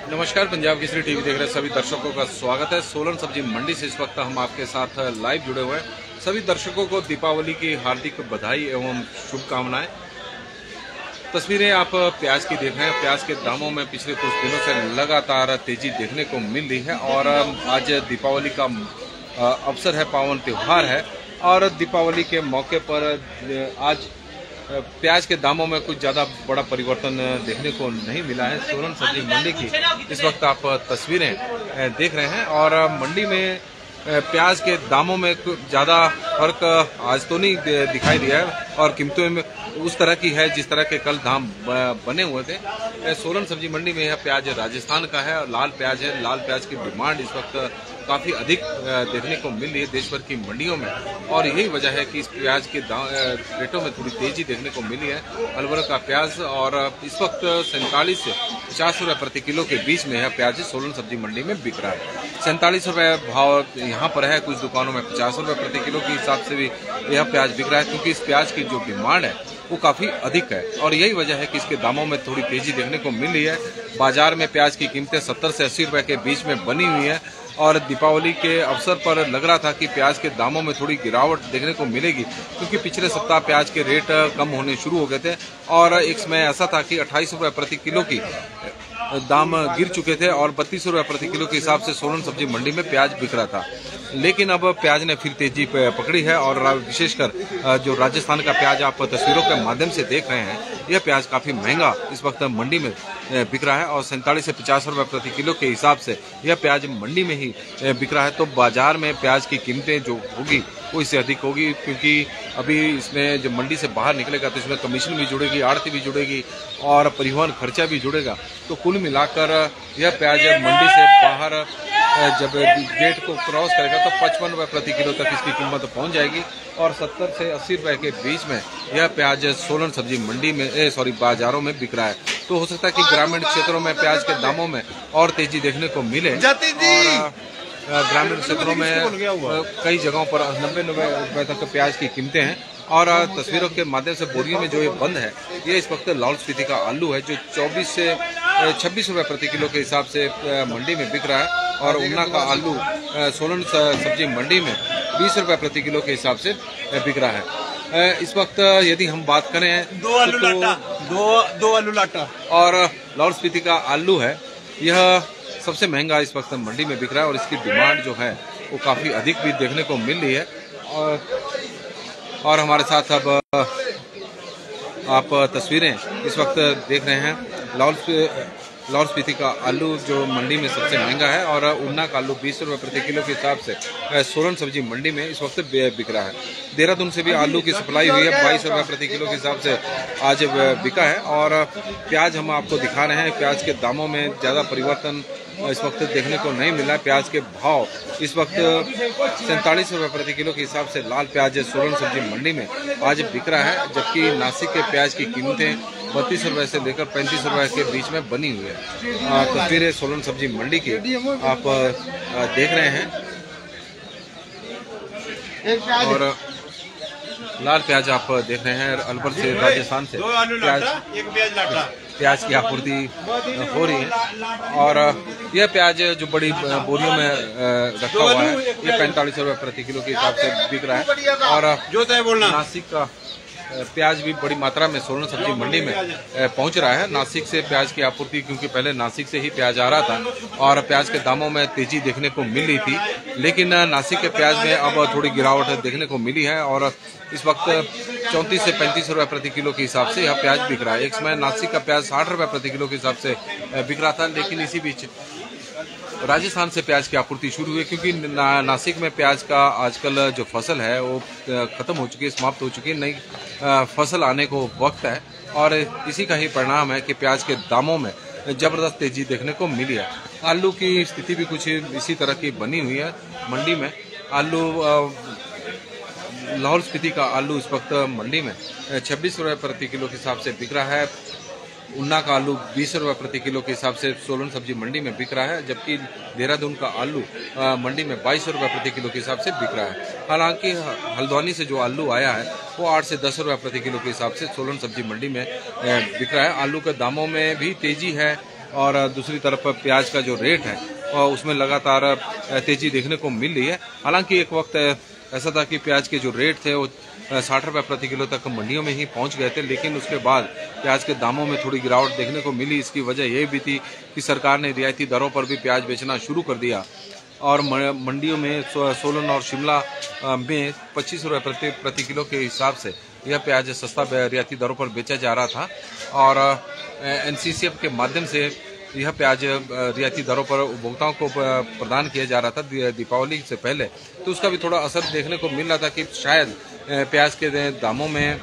नमस्कार, पंजाब केसरी टीवी देख रहे सभी दर्शकों का स्वागत है। सोलन सब्जी मंडी से इस वक्त हम आपके साथ लाइव जुड़े हुए हैं। सभी दर्शकों को दीपावली की हार्दिक बधाई एवं शुभकामनाएं। तस्वीरें आप प्याज की देख रहे हैं। प्याज के दामों में पिछले कुछ दिनों से लगातार तेजी देखने को मिल रही है और आज दीपावली का अवसर है, पावन त्योहार है और दीपावली के मौके पर आज प्याज के दामों में कुछ ज़्यादा बड़ा परिवर्तन देखने को नहीं मिला है। सोलन सब्जी मंडी की इस वक्त आप तस्वीरें देख रहे हैं और मंडी में प्याज के दामों में कुछ ज़्यादा फर्क आज तो नहीं दिखाई दिया है और कीमतों में उस तरह की है जिस तरह के कल दाम बने हुए थे। सोलन सब्जी मंडी में यह प्याज राजस्थान का है और लाल प्याज है। लाल प्याज की डिमांड इस वक्त काफ़ी अधिक देखने को मिल रही है देश भर की मंडियों में और यही वजह है कि इस प्याज के रेटों में थोड़ी तेजी देखने को मिली है। अलवर का प्याज और इस वक्त 47 से 50 रुपये प्रति किलो के बीच में यह प्याज सोलन सब्जी मंडी में बिक रहा है। 47 रुपये भाव यहाँ पर है, कुछ दुकानों में 50 रुपये प्रति किलो के हिसाब से भी यह प्याज बिक रहा है क्योंकि इस प्याज की जो डिमांड है वो काफ़ी अधिक है और यही वजह है कि इसके दामों में थोड़ी तेजी देखने को मिल रही है। बाजार में प्याज की कीमतें 70 से 80 रुपये के बीच में बनी हुई है और दीपावली के अवसर पर लग रहा था कि प्याज के दामों में थोड़ी गिरावट देखने को मिलेगी क्योंकि पिछले सप्ताह प्याज के रेट कम होने शुरू हो गए थे और एक समय ऐसा था कि 28 रुपये प्रति किलो की दाम गिर चुके थे और 32 रुपये प्रति किलो के हिसाब से सोलन सब्जी मंडी में प्याज बिक रहा था। लेकिन अब प्याज ने फिर तेजी पकड़ी है और विशेषकर जो राजस्थान का प्याज आप तस्वीरों के माध्यम से देख रहे हैं, यह प्याज काफ़ी महंगा इस वक्त मंडी में बिक रहा है और 47 से 50 रुपये प्रति किलो के हिसाब से यह प्याज मंडी में ही बिक रहा है। तो बाजार में प्याज की कीमतें जो होगी वो इससे अधिक होगी क्योंकि अभी इसमें जब मंडी से बाहर निकलेगा तो इसमें कमीशन भी जुड़ेगी, आड़ती भी जुड़ेगी और परिवहन खर्चा भी जुड़ेगा। तो कुल मिलाकर यह प्याज मंडी से बाहर जब गेट को क्रॉस करेगा तो 55 रुपये प्रति किलो तक इसकी कीमत पहुंच जाएगी और 70 से 80 रुपये के बीच में यह प्याज सोलन सब्जी मंडी में बाजारों में बिक रहा है। तो हो सकता है कि ग्रामीण क्षेत्रों में प्याज के दामों में और तेजी देखने को मिले और ग्रामीण क्षेत्रों में कई जगहों पर 90 रुपये तक प्याज की कीमतें हैं और तस्वीरों के माध्यम से बोरियों में जो ये बंद है ये इस वक्त लाहौल स्पीति का आलू है जो 24 से 26 रुपये प्रति किलो के हिसाब से मंडी में बिक रहा है और ऊना का आलू सोलन सब्जी मंडी में 20 रुपये प्रति किलो के हिसाब से बिक रहा है। इस वक्त यदि हम बात करें दो आलू लाटा और लाहौल स्पीति का आलू है, यह सबसे महंगा इस वक्त मंडी में बिक रहा है और इसकी डिमांड जो है वो काफ़ी अधिक भी देखने को मिल रही है। और हमारे साथ अब आप तस्वीरें इस वक्त देख रहे हैं। लाहौल स्पीति का आलू जो मंडी में सबसे महंगा है और ऊना का आलू 20 रुपये प्रति किलो के हिसाब से सोलन सब्जी मंडी में इस वक्त बिक रहा है। देहरादून से भी आलू की सप्लाई हुई है, 22 रुपये प्रति किलो के हिसाब से आज बिका है और प्याज हम आपको दिखा रहे हैं। प्याज के दामों में ज़्यादा परिवर्तन इस वक्त देखने को नहीं मिला। प्याज के भाव इस वक्त 47 रुपये प्रति किलो के हिसाब से लाल प्याज सोलन सब्जी मंडी में आज बिक रहा है, जबकि नासिक के प्याज की कीमतें 32 रुपये से लेकर 35 रुपये के बीच में बनी हुई है। तस्वीरें सोलन सब्जी मंडी की आप देख रहे हैं और लाल प्याज आप देख रहे हैं। अलवर से राजस्थान से प्याज की आपूर्ति हो रही है और यह प्याज जो बड़ी बोरियों में रखा हुआ है ये 45 रुपये प्रति किलो के हिसाब से बिक रहा है और नासिक का प्याज भी बड़ी मात्रा में सोलन सब्जी मंडी में पहुंच रहा है। नासिक से प्याज की आपूर्ति, क्योंकि पहले नासिक से ही प्याज आ रहा था और प्याज के दामों में तेजी देखने को मिल रही थी, लेकिन नासिक के प्याज में अब थोड़ी गिरावट देखने को मिली है और इस वक्त 34 से 35 रुपये प्रति किलो के हिसाब से यह प्याज बिक रहा है। एक समय नासिक का प्याज 60 रुपये प्रति किलो के हिसाब से बिक रहा था, लेकिन इसी बीच राजस्थान से प्याज की आपूर्ति शुरू हुई क्योंकि नासिक में प्याज का आजकल जो फसल है वो खत्म हो चुकी है, समाप्त हो चुकी है, नई फसल आने को वक्त है और इसी का ही परिणाम है कि प्याज के दामों में जबरदस्त तेजी देखने को मिली है। आलू की स्थिति भी कुछ इसी तरह की बनी हुई है मंडी में। आलू लाहौल स्पीति का आलू इस वक्त मंडी में 26 रुपये प्रति किलो के हिसाब से बिक रहा है। उन्ना का आलू 20 रुपये प्रति किलो के हिसाब से सोलन सब्जी मंडी में बिक रहा है, जबकि देहरादून का आलू मंडी में 22 रुपये प्रति किलो के हिसाब से बिक रहा है। हालांकि हल्द्वानी से जो आलू आया है वो 8 से 10 रुपये प्रति किलो के हिसाब से सोलन सब्जी मंडी में बिक रहा है। आलू के दामों में भी तेजी है और दूसरी तरफ प्याज का जो रेट है उसमें लगातार तेजी देखने को मिल रही है। हालांकि एक वक्त ऐसा था कि प्याज के जो रेट थे वो 60 रुपये प्रति किलो तक मंडियों में ही पहुंच गए थे, लेकिन उसके बाद प्याज के दामों में थोड़ी गिरावट देखने को मिली। इसकी वजह यह भी थी कि सरकार ने रियायती दरों पर भी प्याज बेचना शुरू कर दिया और मंडियों में सोलन और शिमला में 25 रुपये प्रति किलो के हिसाब से यह प्याज सस्ता रियायती दरों पर बेचा जा रहा था और NCCF के माध्यम से यह प्याज रियायती दरों पर उपभोक्ताओं को प्रदान किया जा रहा था दीपावली से पहले। तो उसका भी थोड़ा असर देखने को मिल रहा था कि शायद प्याज के दामों में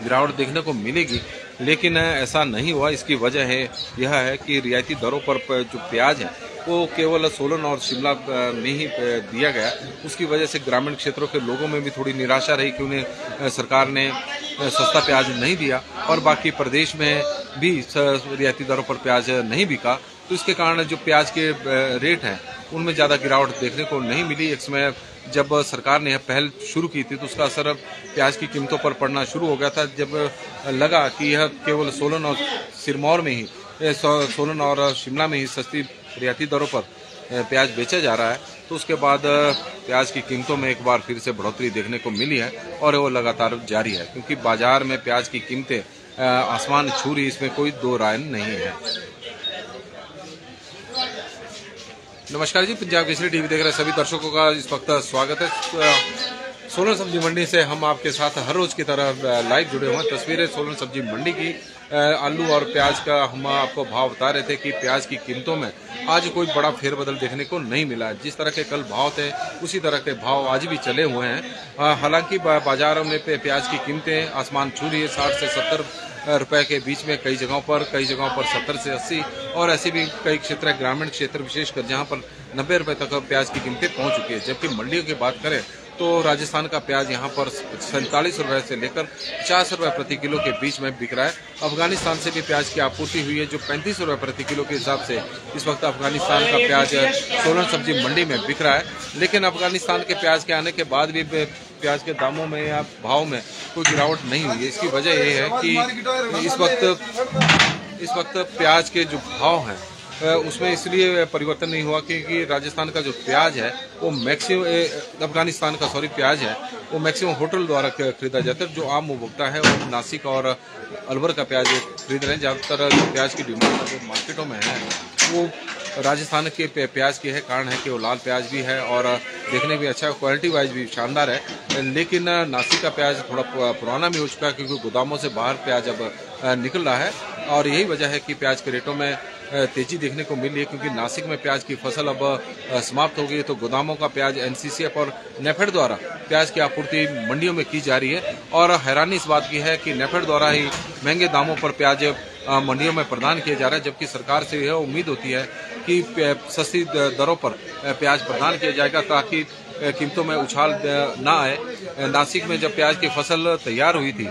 गिरावट देखने को मिलेगी, लेकिन ऐसा नहीं हुआ। इसकी वजह यह है कि रियायती दरों पर जो प्याज है वो केवल सोलन और शिमला में ही दिया गया। उसकी वजह से ग्रामीण क्षेत्रों के लोगों में भी थोड़ी निराशा रही कि उन्हें सरकार ने सस्ता प्याज नहीं दिया और बाकी प्रदेश में भी रियायती दरों पर प्याज नहीं बिका। तो इसके कारण जो प्याज के रेट हैं उनमें ज़्यादा गिरावट देखने को नहीं मिली। एक समय जब सरकार ने यह पहल शुरू की थी तो उसका असर प्याज की कीमतों पर पड़ना शुरू हो गया था। जब लगा कि यह केवल सोलन और सिरमौर में ही सोलन और शिमला में ही सस्ती रियायती दरों पर प्याज बेचा जा रहा है, तो उसके बाद प्याज की कीमतों में एक बार फिर से बढ़ोतरी देखने को मिली है और वो लगातार जारी है, क्योंकि बाजार में प्याज की कीमतें आसमान छू रही, इसमें कोई दो राय नहीं है। नमस्कार जी, पंजाब केसरी टीवी देख रहे सभी दर्शकों का इस वक्त स्वागत है। सोलन सब्जी मंडी से हम आपके साथ हर रोज की तरह लाइव जुड़े हुए हैं। तस्वीरें सोलन सब्जी मंडी की आलू और प्याज का हम आपको भाव बता रहे थे कि प्याज की कीमतों में आज कोई बड़ा फेरबदल देखने को नहीं मिला। जिस तरह के कल भाव थे उसी तरह के भाव आज भी चले हुए हैं। हालांकि बाजारों में प्याज की कीमतें आसमान छू रही है। 60 से 70 रुपए के बीच में कई जगहों पर 70 से 80 और ऐसे भी कई क्षेत्र है, ग्रामीण क्षेत्र विशेषकर, जहां पर 90 रुपए तक प्याज की कीमतें पहुंच चुकी है। जबकि मंडियों की बात करें तो राजस्थान का प्याज यहां पर 47 रुपए से लेकर 50 रुपए प्रति किलो के बीच में बिक रहा है। अफगानिस्तान से भी प्याज की आपूर्ति हुई है, जो 35 रुपए प्रति किलो के हिसाब से इस वक्त अफगानिस्तान का प्याज सोलन सब्जी मंडी में बिक रहा है। लेकिन अफगानिस्तान के प्याज के आने के बाद भी प्याज के दामों में या भाव में कोई गिरावट नहीं हुई है। इसकी वजह यह है कि इस वक्त प्याज के जो भाव हैं उसमें इसलिए परिवर्तन नहीं हुआ क्योंकि राजस्थान का जो प्याज है वो मैक्सिमम प्याज है वो मैक्सिमम होटल द्वारा खरीदा जाता है। जो आम उपभोक्ता है वो नासिक और अलवर का प्याज खरीद रहे हैं। ज़्यादातर जो प्याज की डिमांड जो मार्केटों में है वो राजस्थान के प्याज की है। कारण है कि वो लाल प्याज भी है और देखने भी अच्छा, क्वालिटी वाइज भी शानदार है। लेकिन नासिक का प्याज थोड़ा पुराना भी हो चुका है क्योंकि गोदामों से बाहर प्याज अब निकल रहा है और यही वजह है कि प्याज के रेटों में तेजी देखने को मिल रही है। क्योंकि नासिक में प्याज की फसल अब समाप्त हो गई है तो गोदामों का प्याज NCCF और नेफेड द्वारा प्याज की आपूर्ति मंडियों में की जा रही है। और हैरानी इस बात की है कि नेफेड द्वारा ही महंगे दामों पर प्याज मंडियों में प्रदान किया जा रहा है, जबकि सरकार से यह उम्मीद होती है कि सस्ती दरों पर प्याज प्रदान किया जाएगा ताकि कीमतों में उछाल ना आए। नासिक में जब प्याज की फसल तैयार हुई थी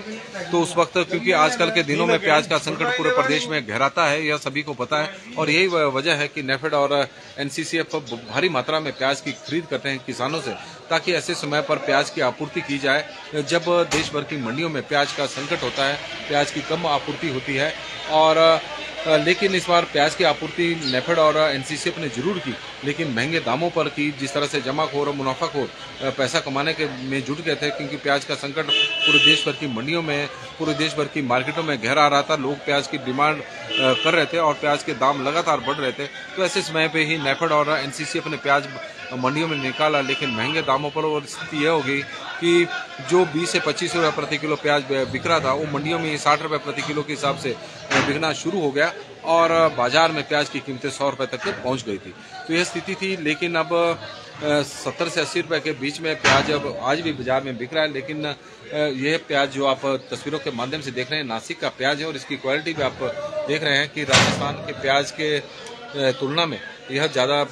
तो उस वक्त, क्योंकि आजकल के दिनों में प्याज का संकट पूरे प्रदेश में गहराता है, यह सभी को पता है और यही वजह है कि नेफेड और NCCF भारी मात्रा में प्याज की खरीद करते हैं किसानों से, ताकि ऐसे समय पर प्याज की आपूर्ति की जाए जब देश भर की मंडियों में प्याज का संकट होता है, प्याज की कम आपूर्ति होती है। और लेकिन इस बार प्याज की आपूर्ति नेफेड और NCCF ने जरूर की, लेकिन महंगे दामों पर की। जिस तरह से जमाखोर और मुनाफाखोर पैसा कमाने के में जुट गए थे, क्योंकि प्याज का संकट पूरे देश भर की मंडियों में, पूरे देश भर की मार्केटों में गहरा रहा था। लोग प्याज की डिमांड कर रहे थे और प्याज के दाम लगातार बढ़ रहे थे। तो ऐसे समय पे ही नेफेड और NCCF ने प्याज मंडियों में निकाला, लेकिन महंगे दामों पर। और स्थिति यह होगी कि जो 20 से 25 रुपये प्रति किलो प्याज बिक रहा था वो मंडियों में 60 रुपये प्रति किलो के हिसाब से बिकना शुरू हो गया और बाजार में प्याज की कीमतें 100 रुपये तक पहुंच गई थी। तो यह स्थिति थी। लेकिन अब 70 से 80 रुपए के बीच में प्याज अब आज भी बाजार में बिक रहा है। लेकिन यह प्याज जो आप तस्वीरों के माध्यम से देख रहे हैं नासिक का प्याज है और इसकी क्वालिटी भी आप देख रहे हैं कि राजस्थान के प्याज के तुलना में यह ज़्यादा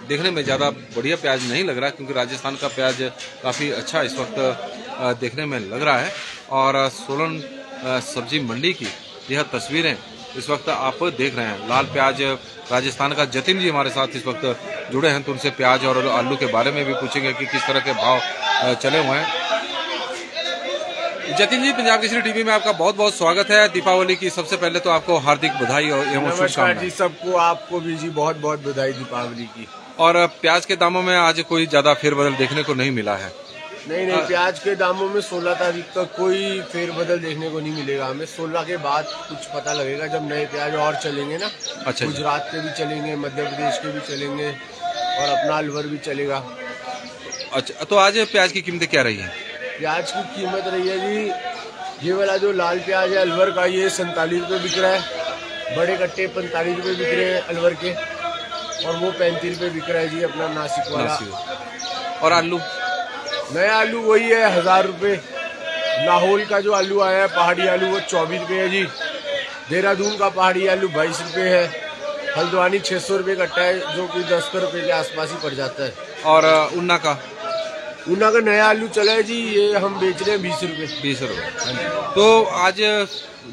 देखने में ज़्यादा बढ़िया प्याज नहीं लग रहा, क्योंकि राजस्थान का प्याज काफ़ी अच्छा इस वक्त देखने में लग रहा है। और सोलन सब्जी मंडी की यह तस्वीरें इस वक्त आप देख रहे हैं। लाल प्याज राजस्थान का जतिन जी हमारे साथ इस वक्त जुड़े हैं, तो उनसे प्याज और आलू के बारे में भी पूछेंगे कि किस तरह के भाव चले हुए हैं। जतिन जी, पंजाब केसरी टीवी में आपका बहुत बहुत स्वागत है। दीपावली की सबसे पहले तो आपको हार्दिक बधाई और नमस्कार जी सबको, आपको भी जी बहुत बहुत बधाई दीपावली की। और प्याज के दामों में आज कोई ज्यादा फेरबदल देखने को नहीं मिला है। नहीं, प्याज के दामों में 16 तारीख तक कोई फेरबदल देखने को नहीं मिलेगा हमें। 16 के बाद कुछ पता लगेगा जब नए प्याज और चलेंगे ना। अच्छा, गुजरात के भी चलेंगे, मध्य प्रदेश के भी चलेंगे और अपना अलवर भी चलेगा। अच्छा, तो आज प्याज की कीमतें क्या रही है? प्याज की कीमत रही है जी, ये वाला जो लाल प्याज है अलवर का, ये 47 रुपये बिक रहा है। बड़े कट्टे 45 रुपये बिक रहे हैं अलवर के, और वो 35 रुपये बिक रहा है जी अपना नासिक वाला। और आलू? नया आलू वही है 1000 रुपये। लाहौल का जो आलू आया है पहाड़ी आलू वो 24 रुपये है जी। देहरादून का पहाड़ी आलू 22 रुपये है। हल्द्वानी 600 रुपये कट्टा है, जो कि 10 रुपये के आसपास ही पड़ जाता है। और ऊना का? ऊना का नया आलू चला है जी, ये हम बेच रहे हैं 20 रुपये। 20 रुपये। तो आज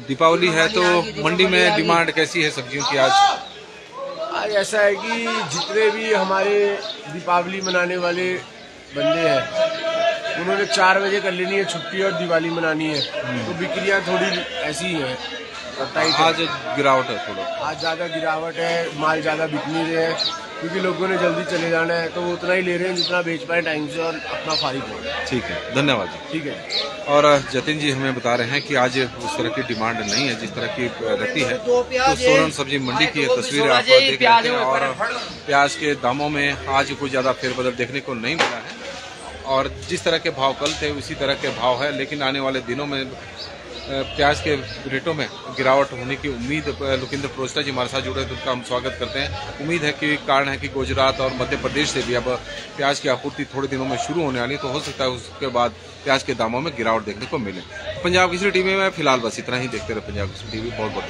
दीपावली है तो मंडी में डिमांड कैसी है सब्जियों की? आज ऐसा है कि जितने भी हमारे दीपावली मनाने वाले बंदे हैं उन्होंने 4 बजे कर लेनी है छुट्टी और दिवाली मनानी है, तो बिक्रियां थोड़ी ऐसी ही है। आज गिरावट है थोड़ा, आज ज़्यादा गिरावट है, माल ज़्यादा बिक नहीं रहे हैं, क्योंकि लोगों ने जल्दी चले जाना है, तो वो उतना ही ले रहे हैं जितना बेच पाए टाइम से और अपना फारिग हो। ठीक है, धन्यवाद जी। ठीक है। और जतिन जी हमें बता रहे हैं कि आज उस तरह की डिमांड नहीं है जिस तरह की रहती है। तो सोलन सब्जी मंडी की तस्वीर आप देख रहे हैं और प्याज के दामों में आज कोई ज़्यादा फेरबदल देखने को नहीं मिला है, और जिस तरह के भाव कल थे उसी तरह के भाव है। लेकिन आने वाले दिनों में प्याज के रेटों में गिरावट होने की उम्मीद। लुकिंदर प्रोस्टा जी हमारे साथ जुड़े हैं, तो उनका हम स्वागत करते हैं। उम्मीद है कि कारण है कि गुजरात और मध्य प्रदेश से भी अब प्याज की आपूर्ति थोड़े दिनों में शुरू होने वाली, तो हो सकता है उसके बाद प्याज के दामों में गिरावट देखने को मिले। पंजाब केसरी टीवी में फिलहाल बस इतना ही। देखते रहे पंजाब केसरी टीवी। बहुत बहुत